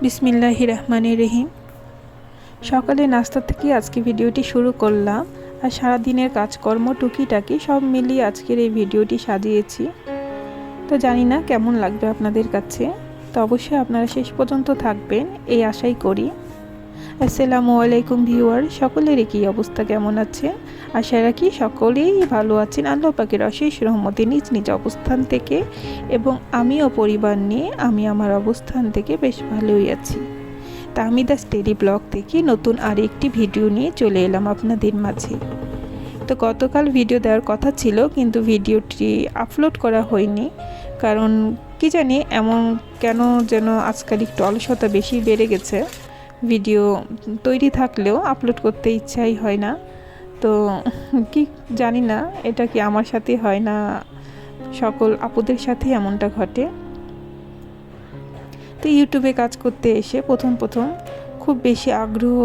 বিসমিল্লাহির রহমানির রহিম। সকালে নাস্তা থেকে আজকে ভিডিওটি শুরু করলাম, আর সারাদিনের কাজকর্ম টুকিটাকি সব মিলিয়ে আজকের এই ভিডিওটি সাজিয়েছি। তো জানি না কেমন লাগবে আপনাদের কাছে, তো অবশ্যই আপনারা শেষ পর্যন্ত থাকবেন এই আশাই করি। আসসালামু আলাইকুম ভিউয়ার, সকলেরই কী অবস্থা, কেমন আছে? আশা রাখি সকলেই ভালো আছেন আল্লাহ পাকের অশেষ রহমতে নিজ নিজ অবস্থান থেকে, এবং আমিও পরিবার নিয়ে আমি আমার অবস্থান থেকে বেশ ভালোই আছি। তা আমি দ্য স্টেডি ব্লগ থেকে নতুন আরেকটি ভিডিও নিয়ে চলে এলাম আপনাদের মাঝে। তো গতকাল ভিডিও দেওয়ার কথা ছিল, কিন্তু ভিডিওটি আপলোড করা হয়নি, কারণ কি জানি এমন কেন যেন আজকাল একটু অলসতা বেশি বেড়ে গেছে। ভিডিও তৈরি থাকলেও আপলোড করতে ইচ্ছাই হয় না। তো কি জানি না এটা কি আমার সাথে হয় না সকল আপুদের সাথে এমনটা ঘটে। তো ইউটিউবে কাজ করতে এসে প্রথম খুব বেশি আগ্রহ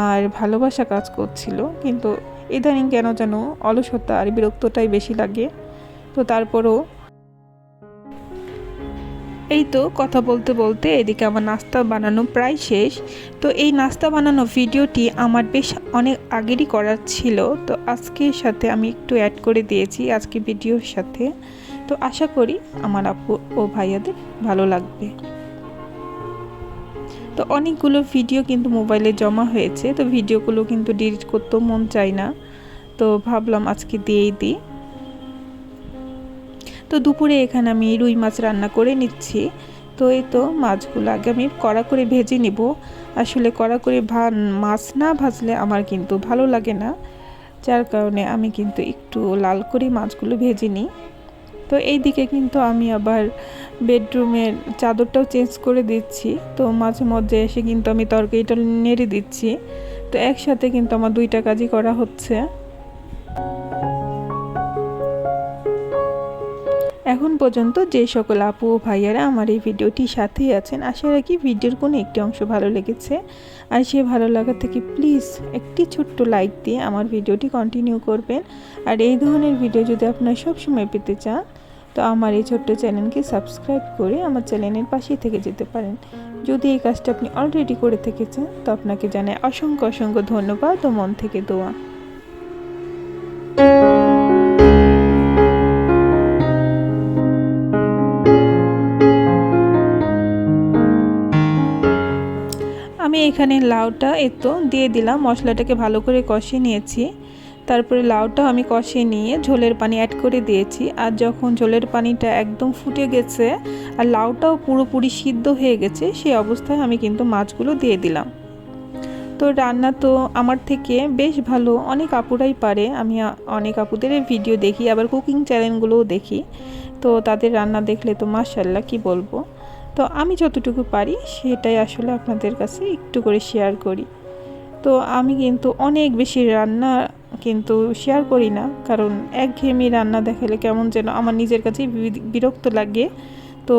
আর ভালোবাসা কাজ করছিল, কিন্তু ইদানিং কেন যেন অলসতা আর বিরক্তটাই বেশি লাগে। তো তারপরও এই তো কথা বলতে বলতে এদিকে আমার নাস্তা বানানো প্রায় শেষ। তো এই নাস্তা বানানো ভিডিওটি আমার বেশ অনেক আগেরই করার ছিল, তো আজকের সাথে আমি একটু অ্যাড করে দিয়েছি আজকে ভিডিওর সাথে। তো আশা করি আমার আপু ও ভাইয়াদের ভালো লাগবে। তো অনেকগুলো ভিডিও কিন্তু মোবাইলে জমা হয়েছে, তো ভিডিওগুলো কিন্তু ডিলিট করতেও মন চায় না, তো ভাবলাম আজকে দিয়েই দিই। তো দুপুরে এখানে আমি রুই মাছ রান্না করে নিচ্ছি। তো এই তো মাছগুলো আগে আমি কড়া করে ভেজে নিব। আসলে কড়া করে মাছ না ভাজলে আমার কিন্তু ভালো লাগে না, যার কারণে আমি কিন্তু একটু লাল করে মাছগুলো ভেজে নিই। তো এই দিকে কিন্তু আমি আবার বেডরুমের চাদরটাও চেঞ্জ করে দিচ্ছি। তো মাঝে মধ্যে এসে কিন্তু আমি তরকারিটা নেড়ে দিচ্ছি। তো একসাথে কিন্তু আমার দুইটা কাজই করা হচ্ছে। এখন পর্যন্ত যে সকল আপু ও ভাইয়ারা আমার এই ভিডিওটির সাথেই আছেন, আশা রাখি ভিডিওর কোনো একটি অংশ ভালো লেগেছে। আর সেই ভালো লাগা থেকে প্লিজ একটি ছোট্ট লাইক দিয়ে আমার ভিডিওটি কন্টিনিউ করবেন। আর এই ধরনের ভিডিও যদি আপনারা সবসময় পেতে চান, তো আমার এই ছোট্ট চ্যানেলকে সাবস্ক্রাইব করে আমার চ্যানেলের পাশেই থেকে যেতে পারেন। যদি এই কাজটা আপনি অলরেডি করে থেকেছেন, তো আপনাকে জানাই অসংখ্য অসংখ্য ধন্যবাদ ও মন থেকে দোয়া। আমি এখানে লাউটা এতো দিয়ে দিলাম, মশলাটাকে ভালো করে কষিয়ে নিয়েছি। তারপরে লাউটাও আমি কষিয়ে নিয়ে ঝোলের পানি অ্যাড করে দিয়েছি। আর যখন ঝোলের পানিটা একদম ফুটে গেছে আর লাউটাও পুরোপুরি সিদ্ধ হয়ে গেছে, সেই অবস্থায় আমি কিন্তু মাছগুলো দিয়ে দিলাম। তো রান্না তো আমার থেকে বেশ ভালো অনেক আপুরাই পারে, আমি অনেক আপুদের ভিডিও দেখি, আবার কুকিং চ্যানেলগুলোও দেখি। তো তাদের রান্না দেখলে তো মাশাআল্লাহ কি বলবো। তো আমি যতটুকু পারি সেটাই আসলে আপনাদের কাছে একটু করে শেয়ার করি। তো আমি কিন্তু অনেক বেশি রান্না কিন্তু শেয়ার করি না, কারণ একঘেয়েমি রান্না দেখালে কেমন যেন আমার নিজের কাছেই বিরক্ত লাগে। তো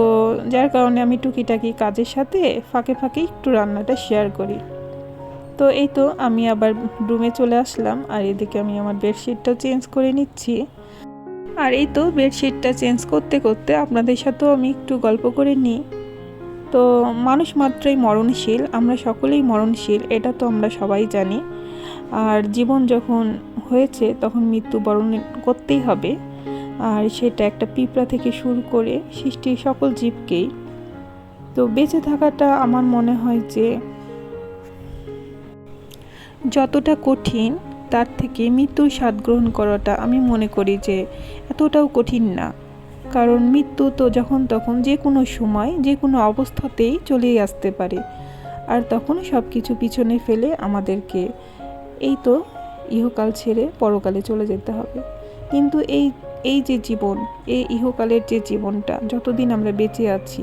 যার কারণে আমি টুকিটাকি কাজের সাথে ফাঁকে ফাঁকে একটু রান্নাটা শেয়ার করি। তো এই তো আমি আবার রুমে চলে আসলাম, আর এদিকে আমি আমার বেডশিটটাও চেঞ্জ করে নিচ্ছি। আর এই তো বেডশিটটা চেঞ্জ করতে করতে আপনাদের সাথেও আমি একটু গল্প করে নিই। তো মানুষ মাত্রই মরণশীল, আমরা সকলেই মরণশীল, এটা তো আমরা সবাই জানি। আর জীবন যখন হয়েছে তখন মৃত্যুবরণ করতেই হবে, আর সেটা একটা পিঁপড়া থেকে শুরু করে সৃষ্টির সকল জীবকেই। তো বেঁচে থাকাটা আমার মনে হয় যে যতটা কঠিন, তার থেকে মৃত্যুর স্বাদ গ্রহণ করাটা আমি মনে করি যে এতটাও কঠিন না। কারণ মৃত্যু তো যখন তখন যে কোনো সময় যে কোনো অবস্থাতেই চলেই আসতে পারে, আর তখন সব কিছু পিছনে ফেলে আমাদেরকে এই তো ইহকাল ছেড়ে পরকালে চলে যেতে হবে। কিন্তু এই যে জীবন, এই ইহকালের যে জীবনটা যতদিন আমরা বেঁচে আছি,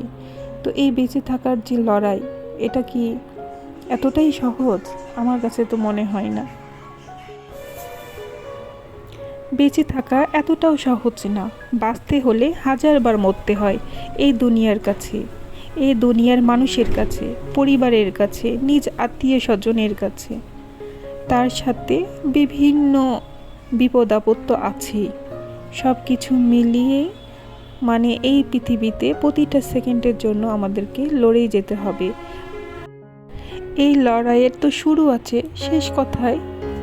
তো এই বেঁচে থাকার যে লড়াই, এটা কি এতটাই সহজ? আমার কাছে তো মনে হয় না। বেঁচে থাকা এতটাও সহজ না, বাঁচতে হলে হাজারবার মরতে হয় এই দুনিয়ার কাছে, এই দুনিয়ার মানুষের কাছে, পরিবারের কাছে, নিজ আত্মীয় স্বজনের কাছে। তার সাথে বিভিন্ন বিপদ আপদ তো আছেই। সব কিছু মিলিয়ে মানে এই পৃথিবীতে প্রতিটা সেকেন্ডের জন্য আমাদেরকে লড়েই যেতে হবে, এই লড়াইয়ের তো শুরু আছে, শেষ কোথায়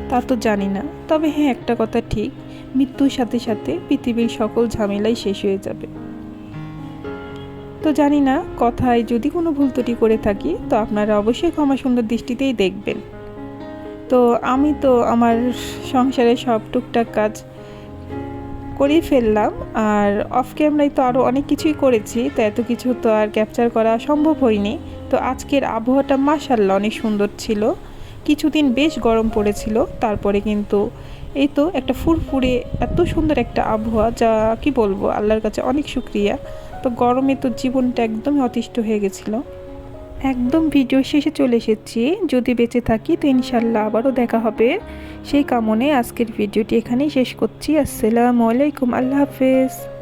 তা তো জানি না। তবে হ্যাঁ, একটা কথা ঠিক, মৃত্যুর সাথে সাথে পৃথিবীর সকল ঝামেলাই শেষ হয়ে যাবে। তো জানি না, কথায় যদি কোনো ভুল ত্রুটি করে থাকি তো আপনারা অবশ্যই ক্ষমা সুন্দর দৃষ্টিতেই দেখবেন। তো আমি তো আমার সংসারের সব টুকটাক কাজ করেই ফেললাম, আর অফ ক্যামেরায় তো আরও অনেক কিছুই করেছি, তো এত কিছু তো আর ক্যাপচার করা সম্ভব হয়নি। তো আজকের আবহাওয়াটা মাশাআল্লাহ অনেক সুন্দর ছিল। কিছুদিন বেশ গরম পড়েছিল, তারপরে কিন্তু এই তো একটা ফুরফুরে এত সুন্দর একটা আবহাওয়া, যা কি বলবো, আল্লাহর কাছে অনেক শুক্রিয়া। তো গরমে তো জীবনটা একদমই অতিষ্ঠ হয়ে গেছিলো। একদম ভিডিও শেষে চলে এসেছি, যদি বেঁচে থাকি তো ইনশাল্লাহ আবারও দেখা হবে। সেই কামনে আজকের ভিডিওটি এখানেই শেষ করছি। আসসালামু আলাইকুম, আল্লাহ হাফেজ।